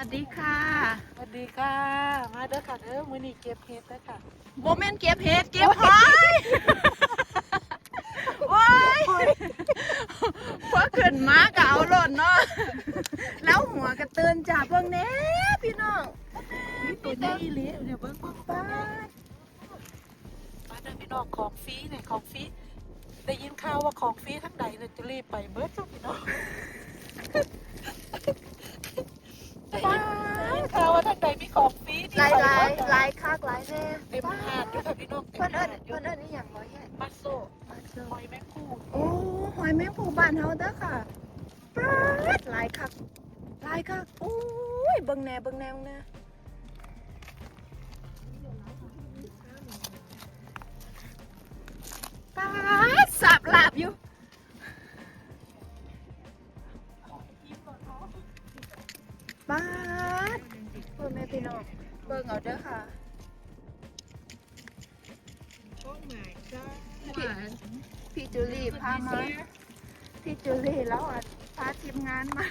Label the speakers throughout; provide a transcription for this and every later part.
Speaker 1: สวัสดีค่ะ
Speaker 2: สวัสดีค่ะมาเด้อค่ะมื้อนี้เก็บเห็ดเด้อค่ะ
Speaker 1: โมเมนเก็บเห็ดเก็บหอยโอ้ยพอขึ้นมาก็เอาหล่นเนาะแล้วหัวกระเตือนจากเบื้องเนี้พี่น้อง
Speaker 2: นี่ตัวนี้อีหลีเดี๋ยวเบิ่ง
Speaker 1: ป้า
Speaker 2: มาเด้อพี่น้องของฟรีเนี่ยของฟรีได้ยินข่าวว่าของฟรีทั้งใดเนี่ยจะรีบไปเบิดจ้ะพี่น้องข่าวว่าทั้งใดมีของฟรี
Speaker 1: ลายลายคักลายแน่
Speaker 2: เต็มหาดด้วยค่ะพี่น้อง
Speaker 1: เพื่อนนี่อย่างร้อยแห่
Speaker 2: มัสโซ่หอยแมงคู่
Speaker 1: โอ้หอยแมงภู่บ้านเฮาเด้อค่ะป้าดลายคักโอ้ยเบิ่งแน่ป้าดสับหลาบอยู่ป้าดเบิ่งแม่พี่น้องเบิ่งเอาเด้อค่ะพี่จูลี่พามาพี่จูลี่แล้วพาทีมงานมา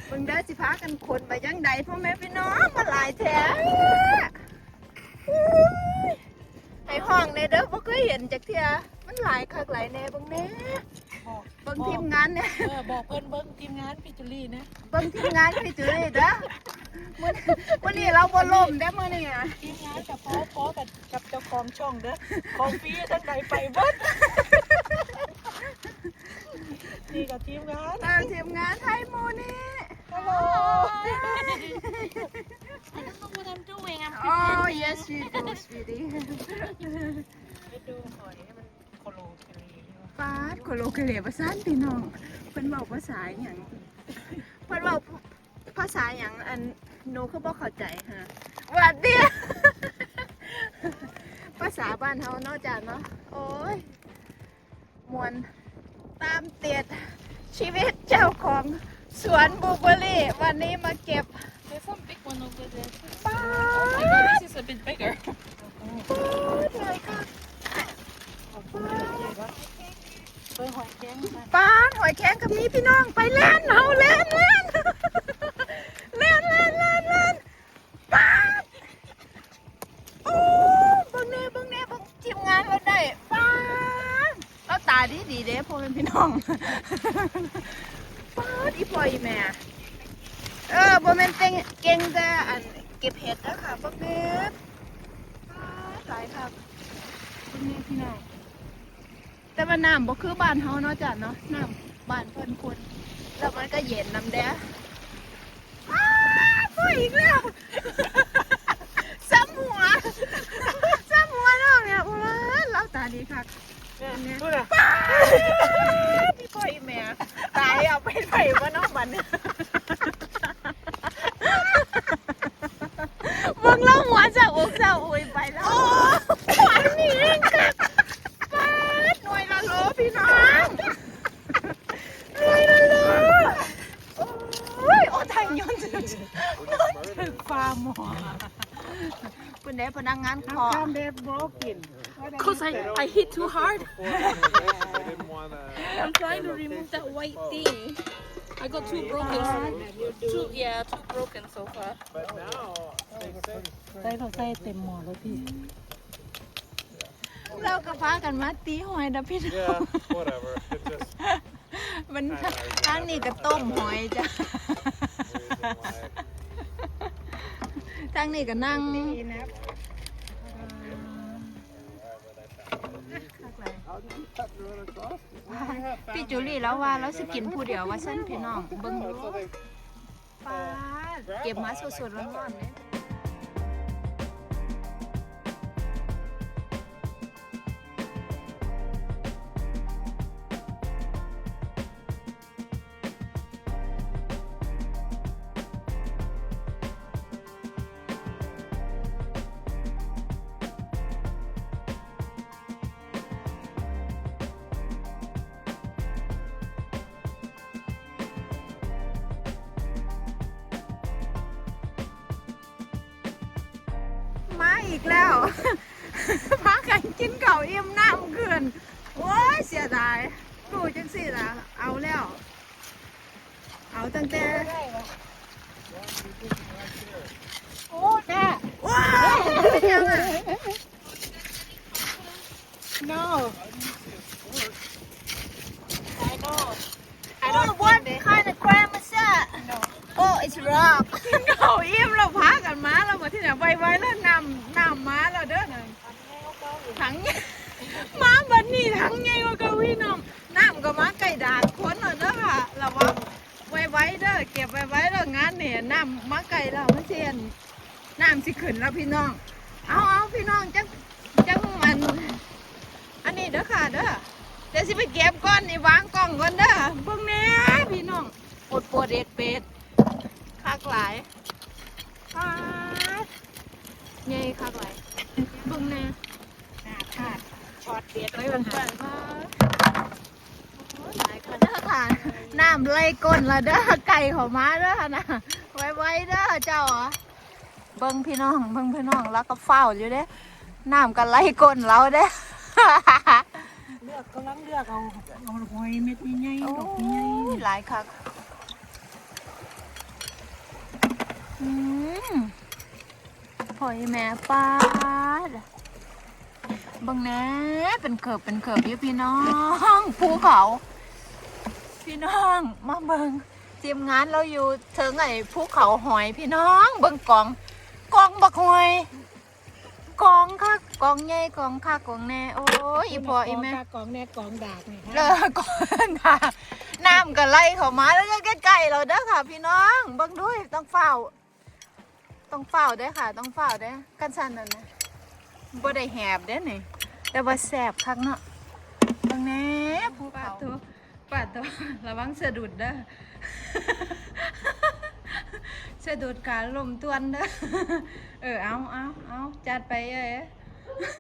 Speaker 1: เบิ่งเด้อสิพากันคนไปยังใดพ่อแม่พี่น้องมาหลายแท้ให้ห้องในเด้อบ่เคยเห็นจักเที่ยมันหลายคักหลายแน่เบิ่งแน่เบิ่งทีมงานเนี่ย
Speaker 2: บอกเพิ่นเบิ่งทีมงานพี่จุลีนะ
Speaker 1: เบิ่งทีมงานพี่จูลี่เด้อมื้อนี้เราบ่ล่มเด้อมื้อนี้
Speaker 2: ทีมงานกับพ่อกับเจ้าของช่องเด้อของฟรีทั้งใดไปเบิดนี่กับทีมงาน
Speaker 1: ทีมงานไทยโมนี่
Speaker 2: Hello
Speaker 3: I don't know what I'm doing. I'm
Speaker 1: Oh yes you do sweetie
Speaker 2: ไปดูหอยให้มันโคโลเคลี
Speaker 1: ปาดโคโลเคเลภาษาพี่น้องเพิ่นเว้าภาษาหยังเพิ่นเว้าภาษาหยังอันหนูคือบ่เข้าใจฮะว่าเดียภาษาบ้านเฮาเนาะจ้ะเนาะโอ้ยมวนตามเตียดชีวิตเจ้าของสวนบลูเบอร์รี่วันนี้มาเก็บ
Speaker 3: There's some big one over there.
Speaker 1: ปา
Speaker 3: Oh my
Speaker 1: ด
Speaker 3: god, this is a bit bigger.
Speaker 1: เลยค่ะ
Speaker 2: เบิ่งหอยแข็งมา
Speaker 1: ปาดหอยแข็งกับนี้พี่น้องไปเล่นเฮาเล่นปาดโอ้เบิ่งแน่เบิ่งทีมงานเราได้ปาดเราตาดีเด้พ่อเป็นพี่น้องปาดอีพ่ออีแม่บ่แม่นเก่งแต่อันเก็บเห็ดนะค่ะบ่เก็บปาดหลายครับเบิ่งแน่พี่น้องแต่ว่าน้ำบ่คือบ้านเฮาเนาะจ้ะเนาะน้ำบ้านเพิ่นคนแล้วมันก็เย็นน้ำแด้พ่ออีกแล้วซ้ำหัวน้องเนี่ยโอ้ยเราตาดีค่ะ
Speaker 2: เนี่ยพูดอะ
Speaker 1: พี่พ่ออีแม่ตายเอาไปไผ่ว่าน้องบันเนี่ยมึงเล่าหัวจะอกจะอุ้ยไปแล้วหัวนี่เองค่ะป้าดหน่วยละโลพี่น้องหน่วยละโลโอ้ยโอ้ทางย้อนถึงฟาร์มหมอคุณเด็กพนักงานขอ
Speaker 2: ข้ามเด็ดบล็อกกิน
Speaker 3: Because I hit too hard.
Speaker 4: They didn't want to.
Speaker 3: I'm trying to remove that white thing. I got two broken. Two broken so far.
Speaker 4: But now they say
Speaker 2: ใส่เราใส่เต็มหม้อแล้วพี่
Speaker 1: เราก็พากันมาตีหอยนะพี่น้อง
Speaker 4: yeah, whatever. It just
Speaker 1: มันทางนี้ก็ต้มหอยจ้ะ
Speaker 4: reason why.
Speaker 1: ทางนี้ก็นั่ง
Speaker 4: How did you cut and run across?
Speaker 1: พี่จูลี่แล้วว่าเราสกินผู้เดียวว่าสั้นพี่น้องเบิ้ง
Speaker 4: Oh,
Speaker 1: ดู
Speaker 4: so they
Speaker 1: ป้าดเก็บมาสดๆร้อนๆเลยมาอีกแล้ว พากันกินเก่าวอิ่มน้ำเกินโอ้ยเสียดายดูจังสิล่ะเอาแล้ว เอาตั้งแต่
Speaker 2: No. I know. I
Speaker 1: Oh,
Speaker 2: don't
Speaker 1: what
Speaker 2: think they-
Speaker 1: kind of crab is that?
Speaker 2: No.
Speaker 1: Oh, it's rock.
Speaker 3: เราอิ่มเราพากันมาเรามาที่ไหนไวๆแล้วน้ำมาแล้วเด้อน่ะถังใหญ่มาบัดนี้ถังใหญ่กว่าเกาวีน้ำก็มาไก่ด่างคนแล้วเด้อค่ะระวังไว้เด้อเก็บไว้เด้องานเนี่ยน้ำมาไก่เราไม่เชียนน้ำสิขึ้นแล้วพี่น้องเอาพี่น้องจังมันอันนี้เด้อค่ะเด้อเดี๋ยวสิไปเก็บก่อนนี่วางกล้องก่อนเด้อเบิ่งแหน่พี่น้องปวดเอ็ดเป็ดคักหลายป๊าดใหญ่คักหลายเบิ่งแหน่
Speaker 2: หน้าขาดช็อตเด็ด
Speaker 3: ไป
Speaker 2: ไว้
Speaker 3: เบิ่
Speaker 2: บาง ง
Speaker 3: ก่
Speaker 2: หา
Speaker 3: อนหลายคนเด้อค่ะน้ำไหลก้นละเด้อไก่เขามาเด้อนะไว้เด้อเจ้าเหรอเบิ่งพี่น้องแล้วก็เฝ้าอยู่เด้น้ำก็ไหลก้นเราเด้
Speaker 2: เลือกกำลังเลือกเอาหอยเม็ดใหญ่ๆดอกใหญ่
Speaker 3: หลายคักหอยแม่ป้าดเบิ่งแหน่เป็นเขิบอยู่พี่น้องภูเขา พี่น้องมาเบิ่งทีมงานเราอยู่เถิงไอ้ภูเขาหอยพี่น้องเบิ่งกองบักหอยกองค่ะกองใหญ่กองค่ะกองแน่โอ้ย
Speaker 2: ๆ
Speaker 3: อีพออีแม่
Speaker 2: กองแน่กองดากนี่
Speaker 3: เลิกก่อนค่ะน้ำก็ไหลเข้ามาแล้วก็ใกล้ๆเราเด้อค่ะ พี่น้องเบิ่งด้วยต้องเฝ้าเด้อค่ะ ต้องเฝ้าเด้อกันสั่นนั่นนะบ่ได้แหบเด้อนี่แต่ว่าแสบคักเนาะเบิ่งแหน่ภูเขาปาดตัวระวังสะดุดเด้อ สะดุดขาลมตวนเด้อเอาจัดไปเอ้ย